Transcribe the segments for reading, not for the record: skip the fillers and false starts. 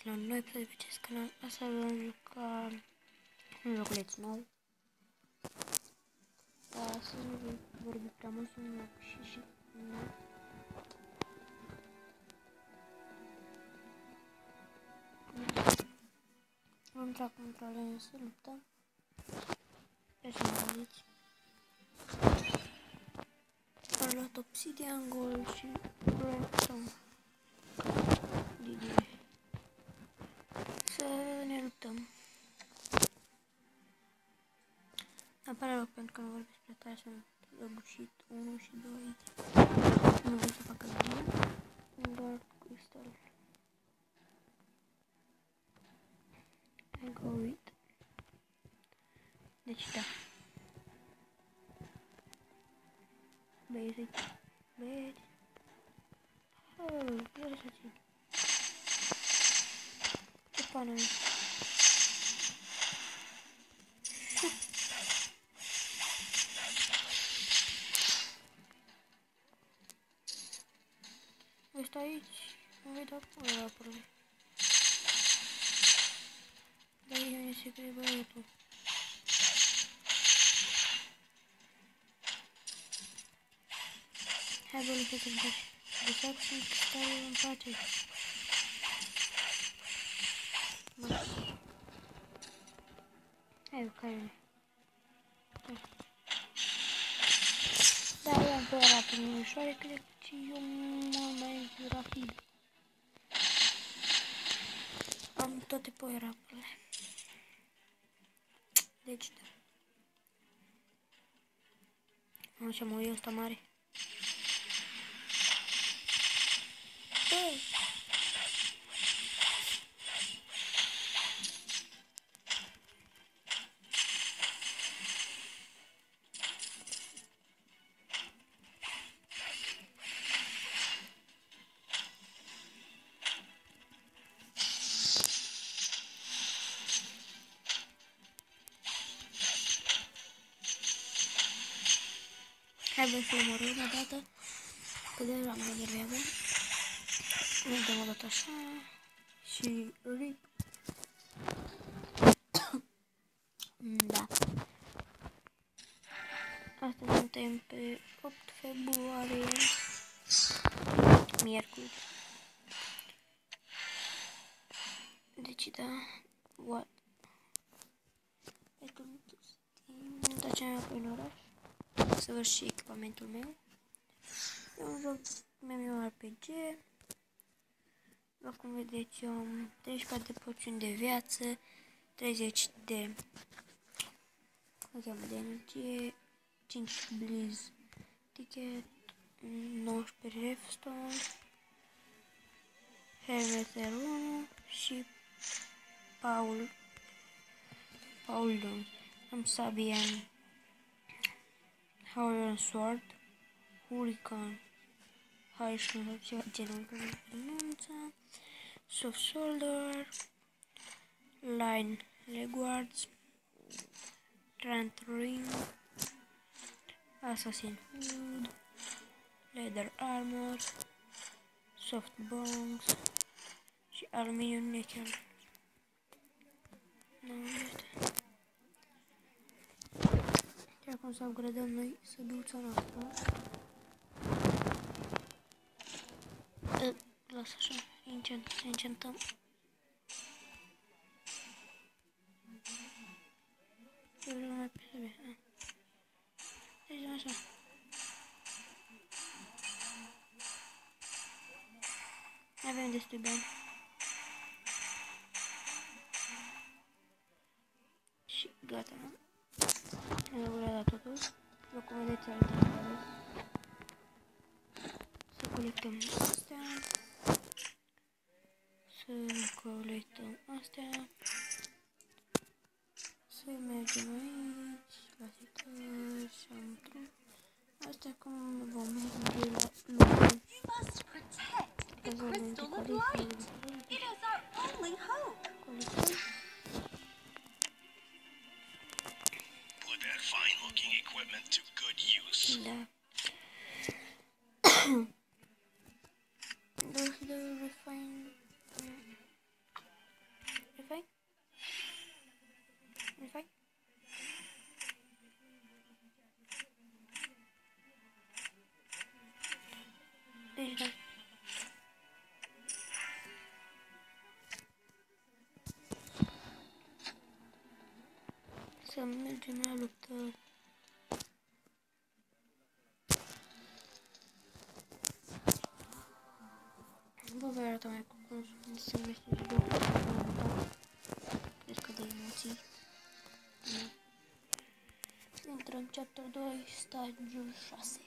la un nou episod pe acest canal. Asta vom juca un joculeț nou. Dar să nu voi vorbi prea mult, să nu mă și vom intra cu într-o arenă să luptăm. Deci mă auziți. Am luat obsidian, gold și redstone. GG. Să ne luptăm. Îmi pare rău pentru că nu vorbesc prea tare, sunt răgușit 1 și 2 aici. Nu vreau să facă bine. Doar cristal. I go with. Deci da. Basic. Basic. Oh, iar să țin. Ce pană e? Ăsta aici, nu vei da până la apărare. Dar e unde se crede băiatul. Hai bă, lăsă să-mi faci. Lăsa că sunt cristalul în pace. Hai, care-ne. Da, eu am părat rapid în ușoare, cred că eu mult mai rapid. Am toate power-up-urile. Deci, da. Nu ce mă, e ăsta mare. Bă! Hai bă să omorâm o dată, că deja mă enervează. Ne dăm o dată așa și rip. Da. Astăzi suntem pe 8 februarie, miercuri. Deci da, what? Deci nu trece mai pe în oraș. Să văd și echipamentul meu. E un joc MMORPG. După cum vedeți, eu am 34 de poțiuni de viață, 30 de energie, 5 Blizz Ticket, 19 Refstone, Helmet 1 și Paul Dons. Am Sabian, Howler Sword, Hurricane, Hurricane, genul de renunță, Soft Shoulder, Line Legwards, Trant Ring, Assassin Hood, Leather Armor, Soft Bones și Aluminium Nickel. Nu este. Și acum să upgradăm noi săduța noastră. Lasă așa, enchantăm. Eu vreau mai pe bine. Deci așa. Avem destui bani. Și gata, nu? Am upgradat totul. După cum vedeți, alternare. Să colectăm astea. Să colectăm astea. Să mergem aici, la setări și am într-un. Astea cum vom merge la lucruri. Ca să vedem ce colectăm. Colectăm. Fine-looking equipment to good use. Da. Those the refine să mergem la luptă. Vă voi arăta mai cum se numește jocul. Cred că de emoții. Intrăm în chapter 2, stagiul 6.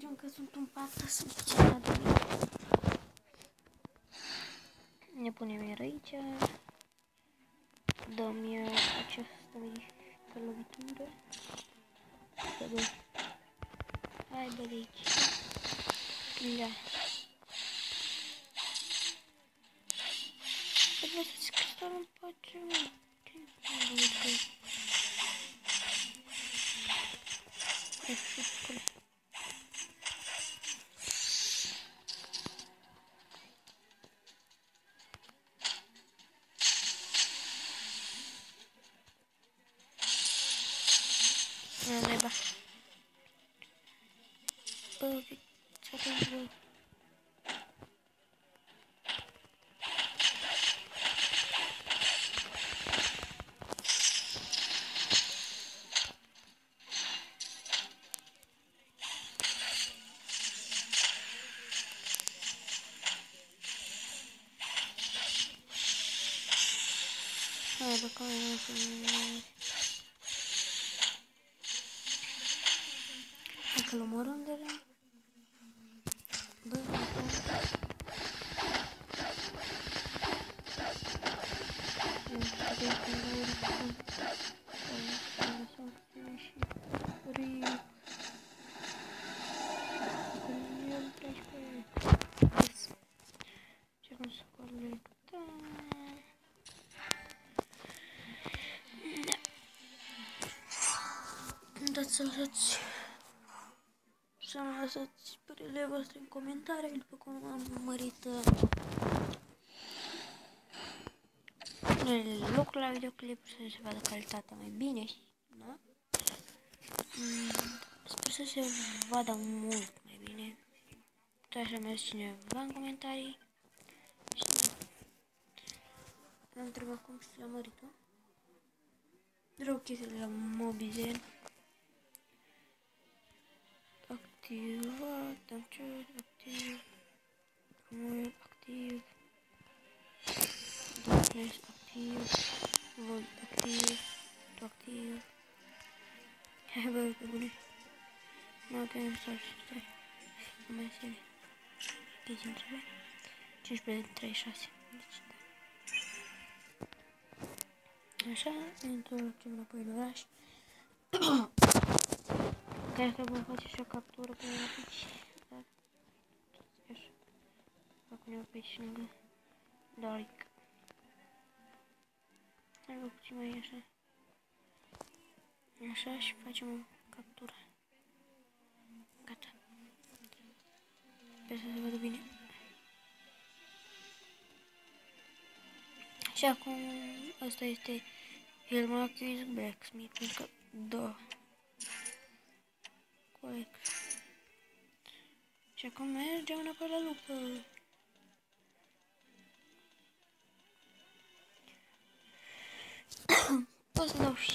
Eu încă sunt un pat, sunt puțin la dormit. Ne punem iar aici. Dăm iar această mică lovitură. Hai bă de aici. Da. Păi lăsați cristalul în pace, mă. Neba. Bă, ce-a întâmplat? Hai, bă, cum e hai că-l omorăm de la... Bă, să mă lăsați părerile voastre în comentarii, după cum am urmărit lucrul la videoclip, să se vadă calitatea mai bine, da? Sper să se vadă mult mai bine. Puteți să mergeți cineva în comentarii. L-am întrebat cum și l-am mărit-o. Vreau chestiile la Mobizen. Activat, activ, mult activ, darkness activ, volt activ, activ. Hai bă, pe bune. Nu avem să stai. Nu mai serie. Câți îmi trebuie? 15, 36. Deci, da. Așa, ne întoarcem înapoi în oraș. Cred că vom face și o captură până la pici, dar așa, fac uneva pe aici lângă Doric. Hai vă puțin mai așa, așa și facem o captură. Gata. Sper să se vadă bine. Și acum asta este Helma Activis Blacksmith, pentru că da. Corect. Și acum mergem înapoi la luptă. Pot să dau și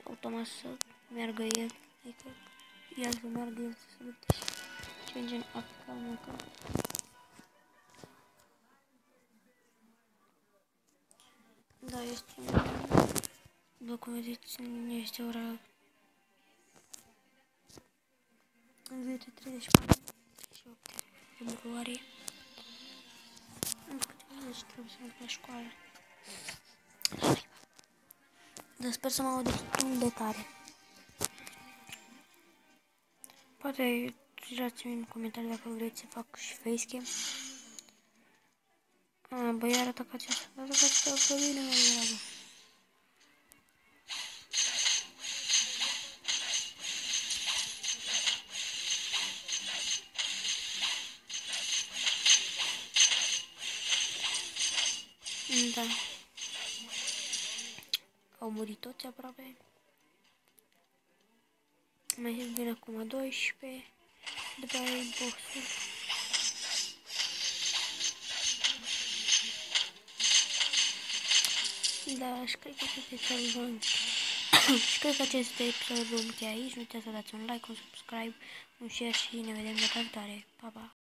automat să meargă el. Adică el să meargă, el să se lupte și ce gen apca măcă. Da, este... După cum vedeți, este ora... 10:34 și 8 februarie. În câteva zile trebuie să merg la școală. Dar sper să mă aud destul de tare. Poate dați-mi în comentarii dacă vreți să fac și facecam. Băi, arată ca acesta. Dar să fac să bine, mă, dragă. Da. Au murit toți aproape. Mai vin acum 12. După aia e bossul. Da, și cred că acest episod și cred că acest episod vom încheia aici. Nu uitați să dați un like, un subscribe, un share și ne vedem data viitoare. Pa, pa!